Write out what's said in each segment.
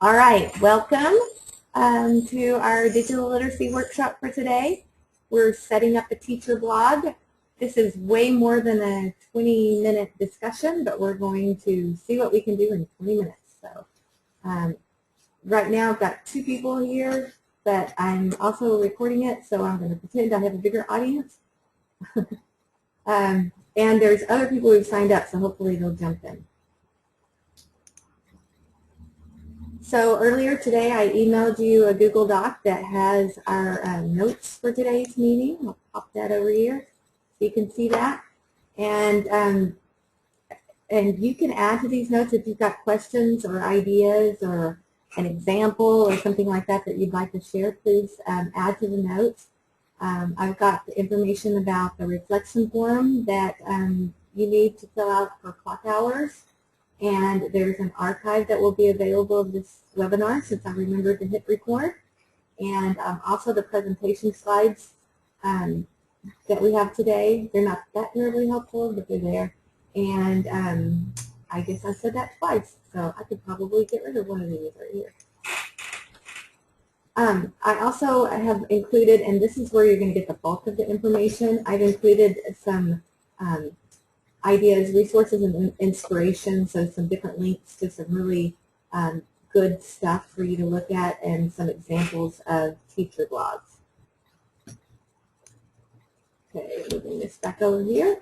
All right, welcome to our digital literacy workshop for today. We're setting up a teacher blog. This is way more than a 20-minute discussion, but we're going to see what we can do in 20 minutes. So right now I've got 2 people here, but I'm also recording it, so I'm going to pretend I have a bigger audience. And there's other people who've signed up, so hopefully they'll jump in. So earlier today I emailed you a Google Doc that has our notes for today's meeting. I'll pop that over here so you can see that. And you can add to these notes if you've got questions or ideas or an example or something like that that you'd like to share. Please add to the notes. I've got the information about the reflection form that you need to fill out for clock hours. And there's an archive that will be available of this webinar since I remembered to hit record. And also the presentation slides that we have today. They're not that terribly helpful, but they're there. And I guess I said that twice, so I could probably get rid of one of these right here. I also have included, and this is where you're going to get the bulk of the information, I've included some ideas, resources, and inspiration, so some different links to some really good stuff for you to look at and some examples of teacher blogs. Okay, moving this back over here.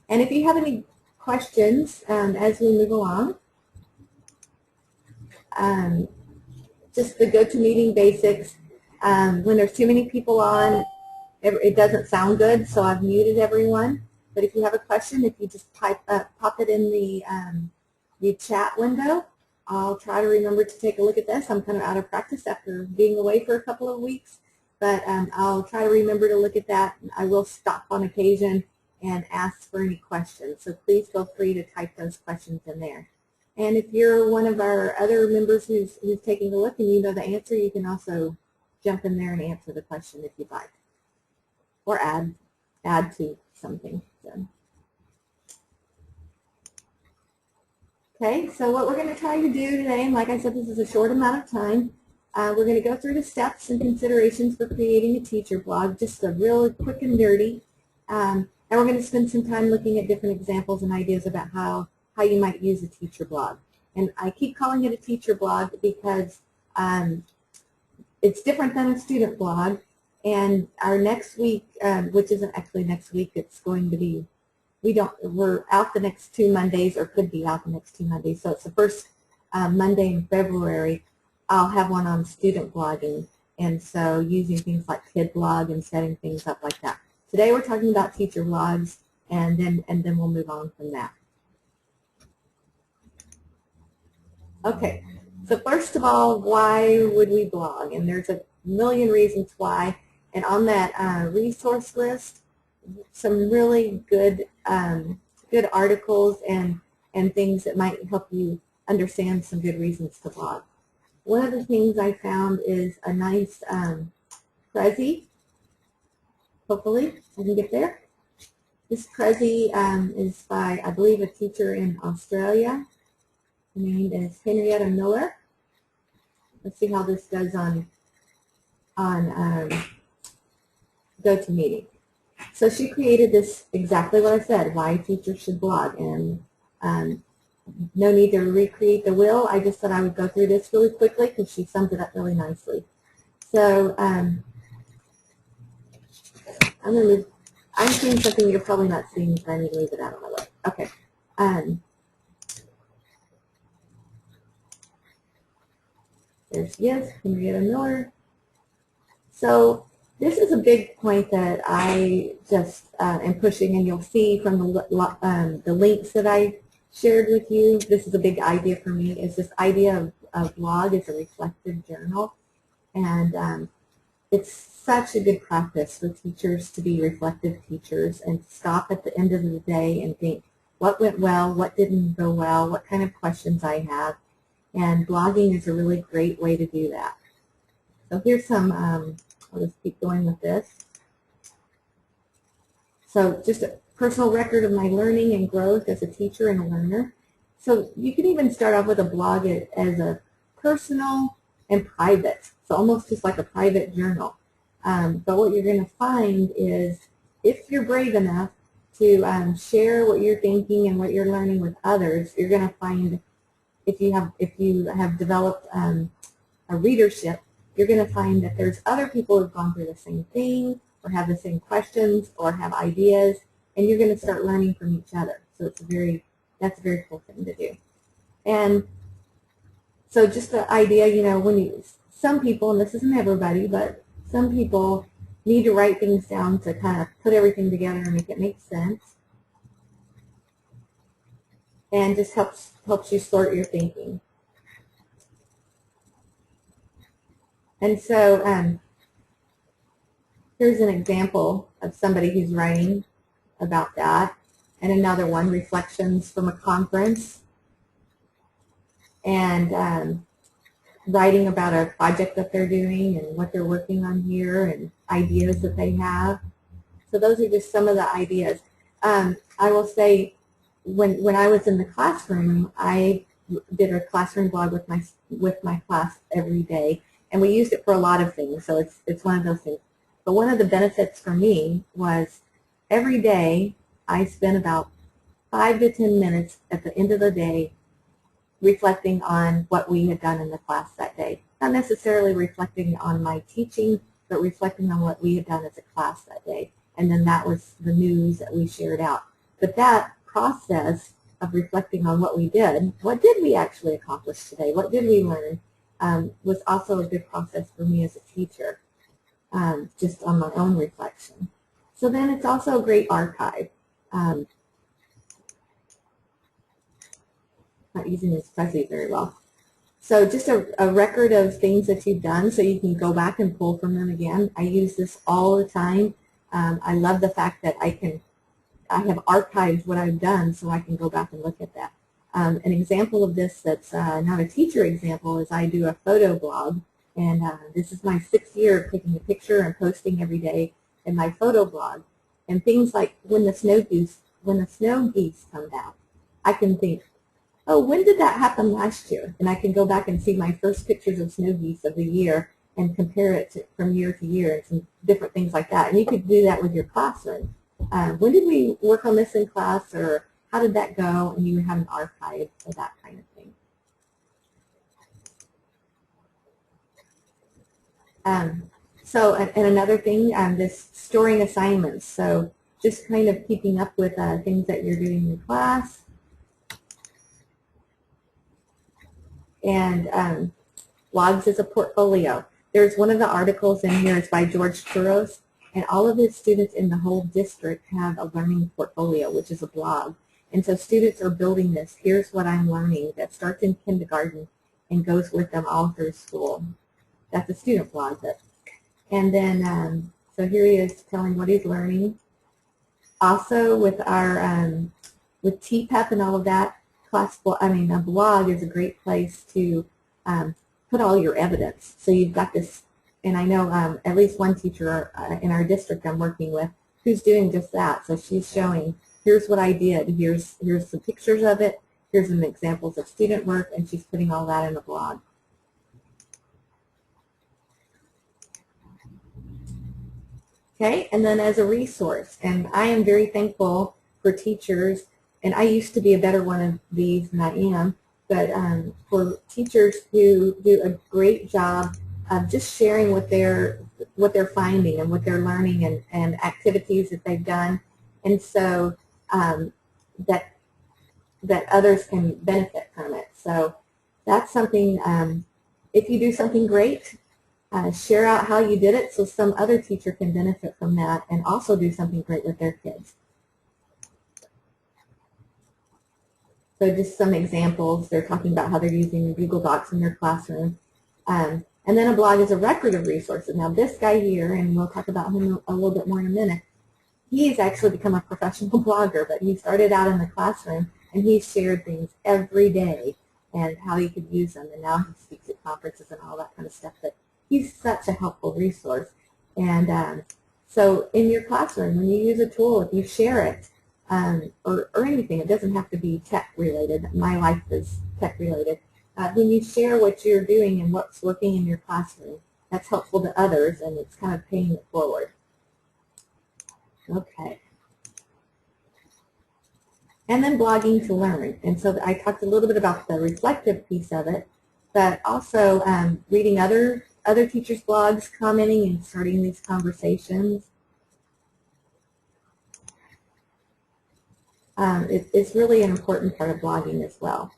And if you have any questions as we move along, just the go-to-meeting basics. When there's too many people on, it doesn't sound good, so I've muted everyone. But if you have a question, if you just pop it in the chat window, I'll try to remember to take a look at this. I'm kind of out of practice after being away for a couple of weeks, but I'll try to remember to look at that. I will stop on occasion and ask for any questions. So please feel free to type those questions in there. And if you're one of our other members who's taking a look and you know the answer, you can also jump in there and answer the question if you'd like, or add to something. So. Okay, so what we're going to try to do today, and like I said, this is a short amount of time. We're going to go through the steps and considerations for creating a teacher blog, just a real quick and dirty. And we're going to spend some time looking at different examples and ideas about how you might use a teacher blog. And I keep calling it a teacher blog because it's different than a student blog. And our next week, which isn't actually next week, it's going to be, we're out the next 2 Mondays, or could be out the next 2 Mondays. So it's the first Monday in February, I'll have one on student blogging. And so using things like Kid Blog and setting things up like that. Today we're talking about teacher blogs, and then we'll move on from that. Okay, so first of all, why would we blog? And there's a million reasons why. And on that resource list, some really good articles and things that might help you understand some good reasons to blog. One of the things I found is a nice Prezi. Hopefully I can get there. This Prezi is by, I believe, a teacher in Australia. Her name is Henrietta Miller. Let's see how this does on GoToMeeting. So she created this, exactly what I said, why teachers should blog. And no need to recreate the wheel. I just said I would go through this really quickly because she summed it up really nicely. So I'm seeing something you're probably not seeing, so I need to leave it out of my way. Okay. Yes, Henrietta Miller. So this is a big point that I just am pushing, and you'll see from the links that I shared with you. This is a big idea for me, is this idea of blog as a reflective journal. And it's such a good practice for teachers to be reflective teachers and stop at the end of the day and think, what went well, what didn't go well, what kind of questions I have. And blogging is a really great way to do that. So here's some, I'll just keep going with this. So just a personal record of my learning and growth as a teacher and a learner. So you can even start off with a blog as a personal and private, so almost just like a private journal. But what you're going to find is if you're brave enough to share what you're thinking and what you're learning with others, you're going to find if you have developed a readership, you're going to find that there's other people who've gone through the same thing or have the same questions or have ideas, and you're going to start learning from each other. So that's a very cool thing to do. And so just the idea, you know, some people, and this isn't everybody, but some people need to write things down to kind of put everything together and make it make sense. And just helps you sort your thinking. And so here's an example of somebody who's writing about that. And another one, reflections from a conference. And writing about a project that they're doing and what they're working on here and ideas that they have. So those are just some of the ideas. I will say when I was in the classroom, I did a classroom blog with my class every day, and we used it for a lot of things, so it's one of those things. But one of the benefits for me was every day I spent about 5 to 10 minutes at the end of the day reflecting on what we had done in the class that day. Not necessarily reflecting on my teaching, but reflecting on what we had done as a class that day. And then that was the news that we shared out. But that process of reflecting on what we did we actually accomplish today, what did we learn, was also a good process for me as a teacher, just on my own reflection. So then it's also a great archive. Not using this Prezi very well. So just a record of things that you've done so you can go back and pull from them again. I use this all the time. I love the fact that I have archived what I've done so I can go back and look at that. An example of this that's not a teacher example is I do a photo blog, and this is my 6th year of taking a picture and posting every day in my photo blog. And things like when the snow geese come down, I can think, oh, when did that happen last year? And I can go back and see my first pictures of snow geese of the year and compare it from year to year and some different things like that. And you could do that with your classroom. When did we work on this in class, or how did that go? And you would have an archive of that kind of thing. And another thing, this storing assignments. So just kind of keeping up with things that you're doing in class. And blogs as a portfolio. There's one of the articles in here is by George Churros, and all of his students in the whole district have a learning portfolio, which is a blog. And so students are building this. Here's what I'm learning that starts in kindergarten and goes with them all through school. That's a student blog. And then, so here he is telling what he's learning. Also with our, with TPEP and all of that, a blog is a great place to put all your evidence. So you've got this, and I know at least one teacher in our district I'm working with who's doing just that. So she's showing, here's what I did, here's some pictures of it, here's some examples of student work, and she's putting all that in a blog. Okay, and then as a resource, and I am very thankful for teachers, and I used to be a better one of these than I am, but for teachers who do a great job of just sharing what they're finding and what they're learning and activities that they've done, and so that others can benefit from it. So that's something, if you do something great, share out how you did it so some other teacher can benefit from that and also do something great with their kids. So just some examples. They're talking about how they're using Google Docs in their classroom. And then a blog is a record of resources. Now this guy here, and we'll talk about him a little bit more in a minute, he's actually become a professional blogger, but he started out in the classroom and he shared things every day and how he could use them, and now he speaks at conferences and all that kind of stuff. But he's such a helpful resource. And so in your classroom, when you use a tool, if you share it, or anything, it doesn't have to be tech related. My life is tech related. when you share what you're doing and what's working in your classroom, that's helpful to others, and it's kind of paying it forward. Okay. And then blogging to learn. And so I talked a little bit about the reflective piece of it, but also reading other teachers' blogs, commenting, and starting these conversations. It's really an important part of blogging as well.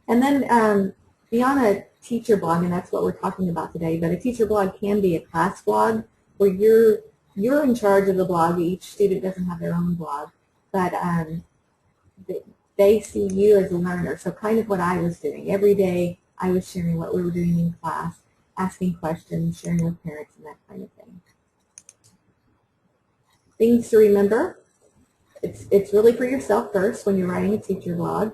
And then beyond a teacher blog, and that's what we're talking about today, but a teacher blog can be a class blog where you're in charge of the blog. Each student doesn't have their own blog, but they see you as a learner. So kind of what I was doing. Every day I was sharing what we were doing in class, asking questions, sharing with parents, and that kind of thing. Things to remember. It's really for yourself first when you're writing a teacher blog.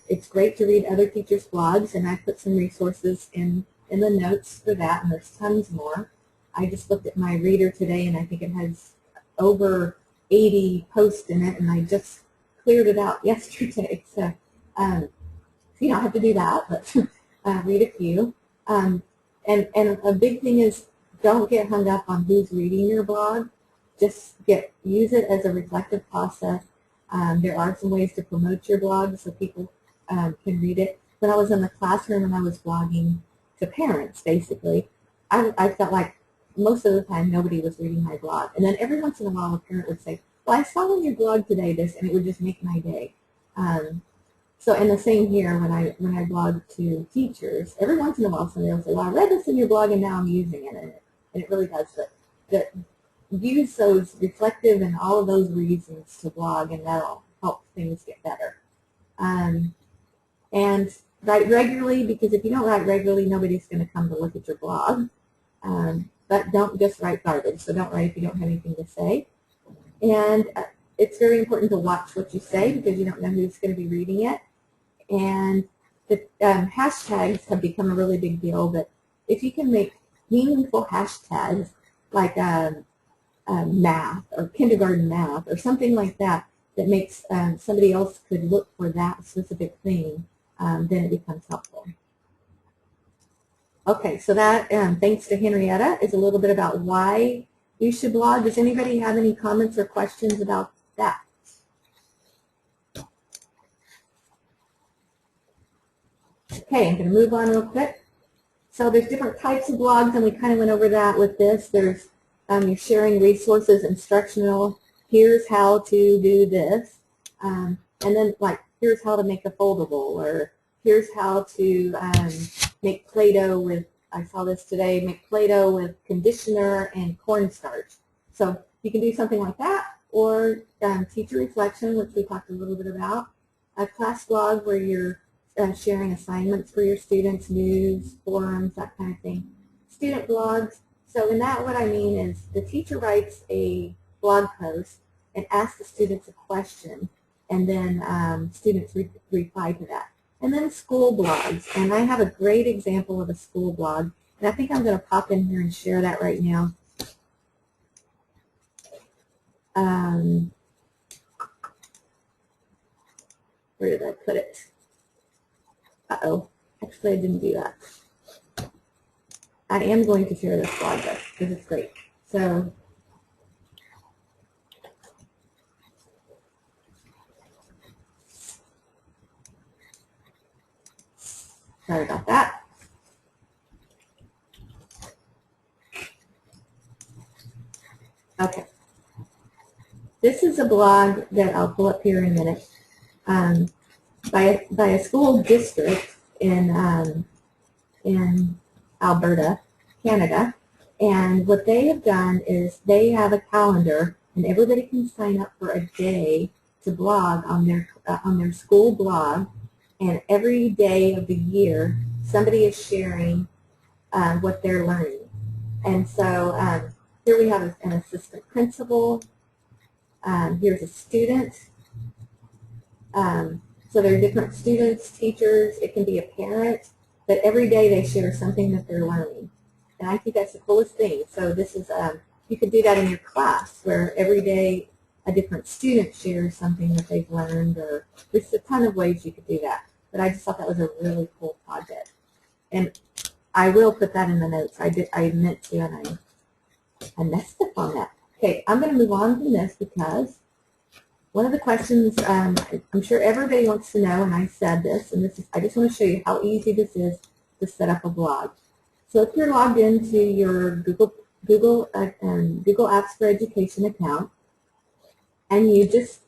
It's great to read other teachers' blogs, and I put some resources in the notes for that, and there's tons more. I just looked at my reader today, and I think it has over 80 posts in it, and I just cleared it out yesterday. So you don't have to do that, but read a few. And a big thing is don't get hung up on who's reading your blog. Just use it as a reflective process. There are some ways to promote your blog so people can read it. When I was in the classroom and I was blogging to parents, basically, I felt like most of the time nobody was reading my blog. And then every once in a while a parent would say, well, I saw on your blog today this, and it would just make my day. So, and the same here when I blog to teachers, every once in a while somebody will say, well, I read this in your blog and now I'm using it. And it really does. But use those reflective and all of those reasons to blog, and that'll help things get better. And write regularly, because if you don't write regularly, nobody's going to come to look at your blog. But don't just write garbage. So don't write if you don't have anything to say. And it's very important to watch what you say, because you don't know who's going to be reading it. And the hashtags have become a really big deal, but if you can make meaningful hashtags like math or kindergarten math or something like that that makes somebody else could look for that specific thing, then it becomes helpful. Okay, so that, thanks to Henrietta, is a little bit about why you should blog. Does anybody have any comments or questions about that? Okay, I'm going to move on real quick. So there's different types of blogs, and we kind of went over that with this. There's you're sharing resources, instructional, here's how to do this, and then like here's how to make a foldable, or here's how to make Play-Doh with, I saw this today, make Play-Doh with conditioner and cornstarch. So you can do something like that, or teacher reflection, which we talked a little bit about, a class blog where you're sharing assignments for your students, news, forums, that kind of thing. Student blogs. So in that, what I mean is the teacher writes a blog post and asks the students a question, and then students reply to that. And then school blogs. And I have a great example of a school blog, and I think I'm going to pop in here and share that right now. Where did I put it? Uh-oh. Actually, I didn't do that. I am going to share this blog though, because it's great. So, sorry about that. Okay. This is a blog that I'll pull up here in a minute by a school district in Alberta, Canada, and what they have done is they have a calendar, and everybody can sign up for a day to blog on their school blog, and every day of the year somebody is sharing what they're learning. And so here we have an assistant principal. Here's a student. So there are different students, teachers, it can be a parent, but every day they share something that they're learning. And I think that's the coolest thing. So this is, you could do that in your class, where every day a different student shares something that they've learned, or there's a ton of ways you could do that. but I just thought that was a really cool project. And I will put that in the notes. I meant to, and I messed up on that. Okay, I'm going to move on from this because one of the questions I'm sure everybody wants to know, and I said this, and I just want to show you how easy this is to set up a blog. So if you're logged into your Google Apps for Education account, and you just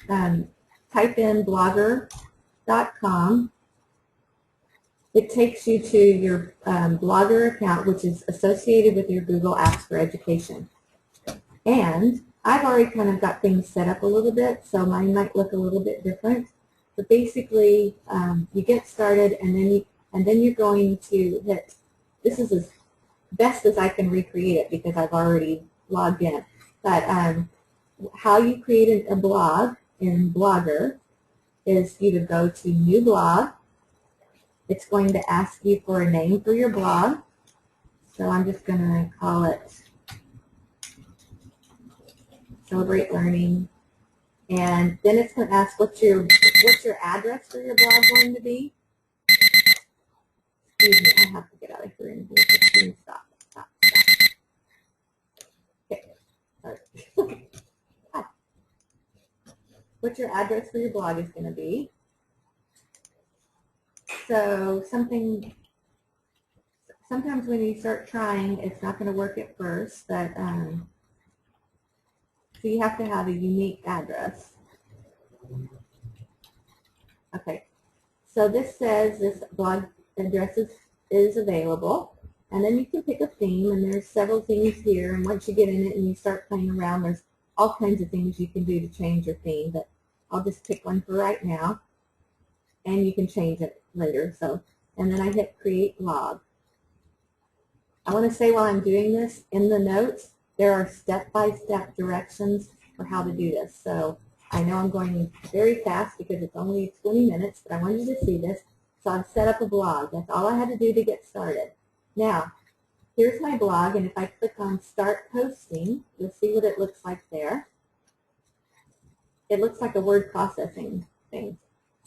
type in blogger.com, it takes you to your Blogger account, which is associated with your Google Apps for Education. And I've already kind of got things set up a little bit, so mine might look a little bit different. But basically, you get started, and then you're going to hit. This is as best as I can recreate it because I've already logged in. But how you create a blog in Blogger is you to go to New Blog. It's going to ask you for a name for your blog. So I'm just going to call it Celebrate Learning. And then it's going to ask what's your address for your blog going to be. Excuse me, I have to get out of here and do the stop. Okay. All right. What your address for your blog is going to be. So sometimes when you start trying, it's not going to work at first, but so you have to have a unique address. Okay, so this says this blog address is available, and then you can pick a theme, and there's several things here, and once you get in it and you start playing around, there's all kinds of things you can do to change your theme, but I'll just pick one for right now, and you can change it later. So, and then I hit Create Blog. I want to say while I'm doing this, in the notes, there are step-by-step directions for how to do this. So I know I'm going very fast because it's only 20 minutes, but I wanted you to see this. So I've set up a blog. That's all I had to do to get started. Now, here's my blog, and if I click on Start Posting, you'll see what it looks like there. It looks like a word processing thing.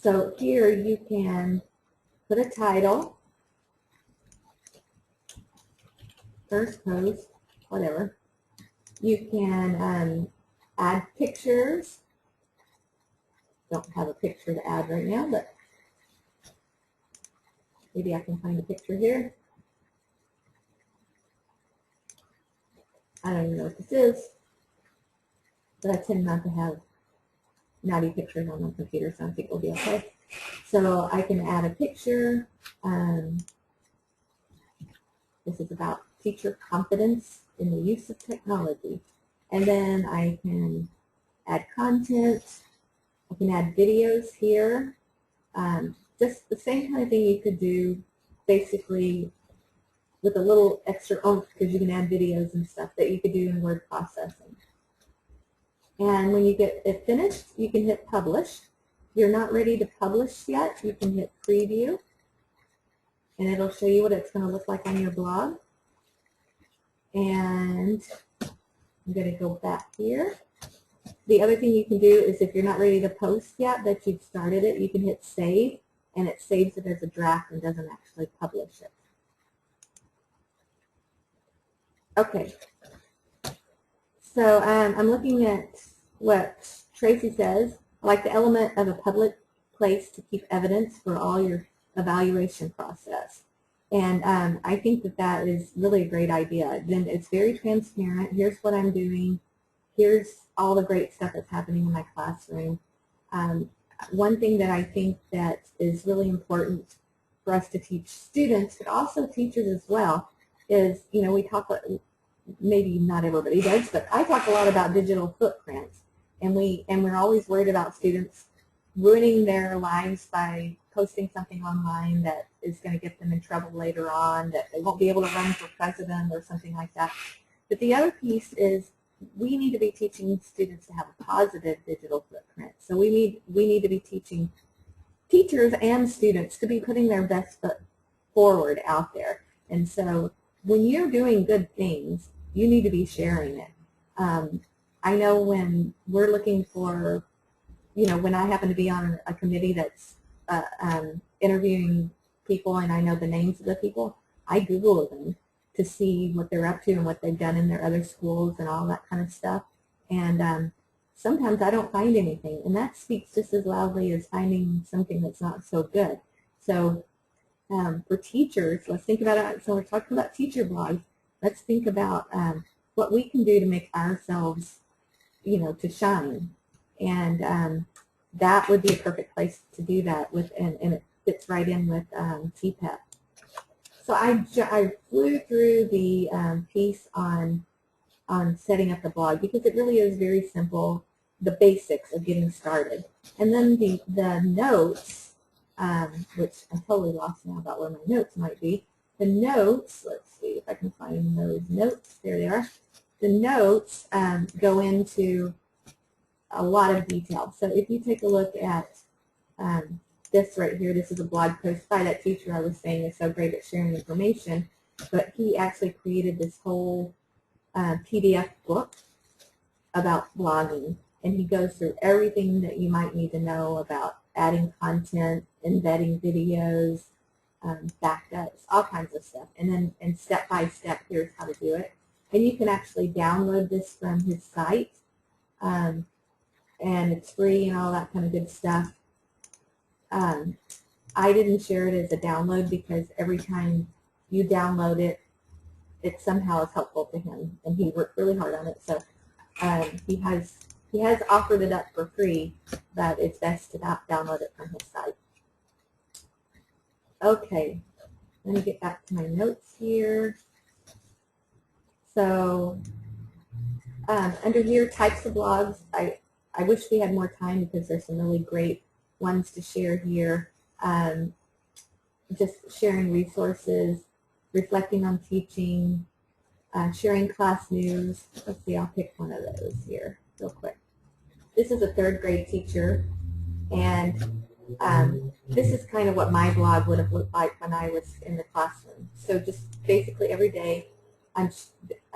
So here you can put a title, first post, whatever. You can add pictures. Don't have a picture to add right now, but maybe I can find a picture here. I don't even know what this is, but I tend not to have naughty pictures on my computer, so I think we'll be okay. So I can add a picture. This is about teacher confidence in the use of technology. And then I can add content. I can add videos here. Just the same kind of thing you could do basically with a little extra oomph, because you can add videos and stuff that you could do in word processing. And when you get it finished, you can hit Publish. If you're not ready to publish yet, you can hit Preview, and it'll show you what it's going to look like on your blog. And I'm going to go back here. The other thing you can do is if you're not ready to post yet, but you've started it, you can hit Save, and it saves it as a draft and doesn't actually publish it. Okay. So I'm looking at what Tracy says. I like the element of a public place to keep evidence for all your evaluation process. And I think that that is really a great idea. Then it's very transparent. Here's what I'm doing. Here's all the great stuff that's happening in my classroom. One thing that I think that is really important for us to teach students, but also teachers as well, is, you know, we talk, maybe not everybody does, but I talk a lot about digital footprints. And we're always worried about students ruining their lives by posting something online that is going to get them in trouble later on, that they won't be able to run for president or something like that. But the other piece is we need to be teaching students to have a positive digital footprint. So we need to be teaching teachers and students to be putting their best foot forward out there. And so when you're doing good things, you need to be sharing it. I know when we're looking for, you know, when I happen to be on a committee that's interviewing people and I know the names of the people, I Google them to see what they're up to and what they've done in their other schools and all that kind of stuff. And sometimes I don't find anything, and that speaks just as loudly as finding something that's not so good. So for teachers, let's think about it. So we're talking about teacher blogs. Let's think about what we can do to make ourselves, to shine. And that would be a perfect place to do that with, and it fits right in with TPEP. So I flew through the piece on setting up the blog because it really is very simple, the basics of getting started. And then the notes, which I'm totally lost now about where my notes might be. The notes, let's see if I can find those notes. There they are. The notes go into a lot of detail. So if you take a look at this right here, this is a blog post by that teacher I was saying is so great at sharing information, but he actually created this whole PDF book about blogging, and he goes through everything that you might need to know about adding content, embedding videos, backups, all kinds of stuff, and step by step, here's how to do it. And you can actually download this from his site, and it's free and all that kind of good stuff. I didn't share it as a download because every time you download it, it somehow is helpful to him, and he worked really hard on it. So he has offered it up for free, but it's best to download it from his site. Okay, let me get back to my notes here. So under here, types of blogs, I wish we had more time because there's some really great ones to share here. Just sharing resources, reflecting on teaching, sharing class news. Let's see, I'll pick one of those here real quick. This is a 3rd grade teacher, and this is kind of what my blog would have looked like when I was in the classroom. So just basically every day I'm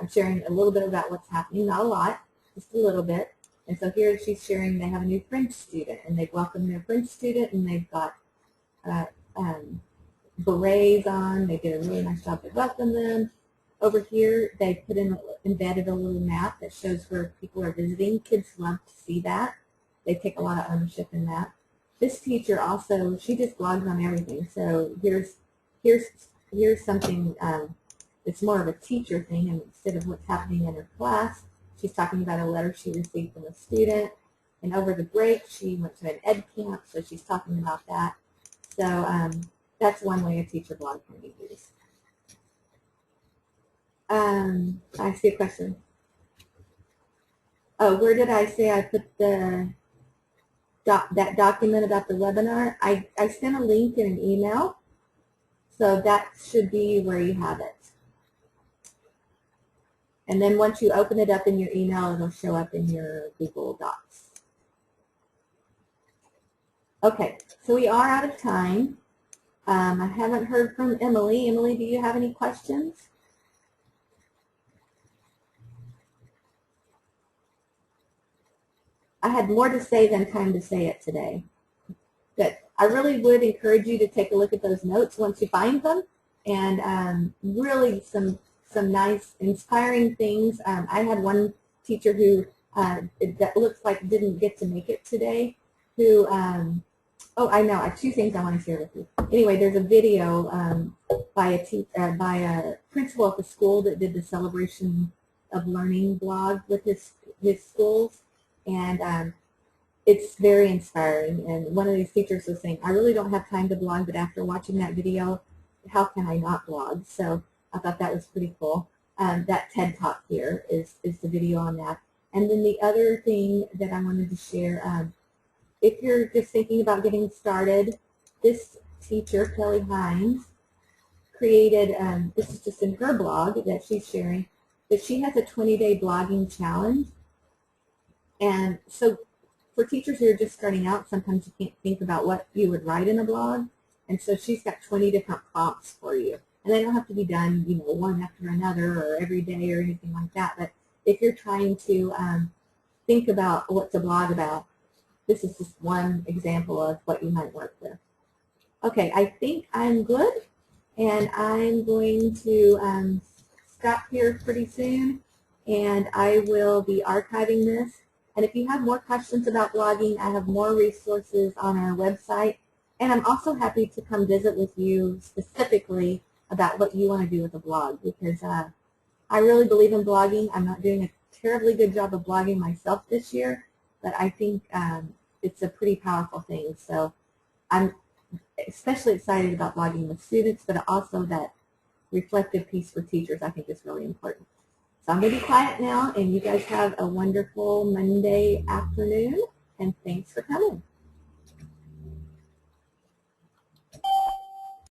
sharing a little bit about what's happening, not a lot, just a little bit. And so here she's sharing they have a new French student, and they've welcomed their French student, and they've got berets on. They did a really nice job to welcome them. Over here, they embedded a little map that shows where people are visiting. Kids love to see that. They take a lot of ownership in that. This teacher also, she just blogs on everything. So here's something that's more of a teacher thing, and instead of what's happening in her class, she's talking about a letter she received from a student. And over the break, she went to an ed camp, so she's talking about that. So that's one way a teacher blog can be used. I see a question. Oh, where did I say I put that document about the webinar? I sent a link in an email, so that should be where you have it. And then once you open it up in your email, it'll show up in your Google Docs. Okay, so we are out of time. I haven't heard from Emily. Emily, do you have any questions? I had more to say than time to say it today. But I really would encourage you to take a look at those notes once you find them, and really some nice, inspiring things. I had one teacher who that looks like didn't get to make it today, who, oh, I know, I have 2 things I want to share with you. Anyway, there's a video by a principal at the school that did the Celebration of Learning blog with his schools, and it's very inspiring. And one of these teachers was saying, I really don't have time to blog, but after watching that video, how can I not blog? So I thought that was pretty cool. That TED Talk here is the video on that. And then the other thing that I wanted to share, if you're just thinking about getting started, this teacher, Kelly Hines, created, this is just in her blog that she's sharing, that she has a 20-day blogging challenge. And so for teachers who are just starting out, sometimes you can't think about what you would write in a blog. And so she's got 20 different prompts for you. And they don't have to be done, one after another or every day or anything like that. But if you're trying to think about what to blog about, this is just one example of what you might work with. Okay, I think I'm good, and I'm going to stop here pretty soon, and I will be archiving this. And if you have more questions about blogging, I have more resources on our website, and I'm also happy to come visit with you specifically about what you want to do with a blog, because I really believe in blogging. I'm not doing a terribly good job of blogging myself this year, but I think it's a pretty powerful thing. So I'm especially excited about blogging with students, but also that reflective piece for teachers I think is really important. So I'm going to be quiet now, and you guys have a wonderful Monday afternoon, and thanks for coming.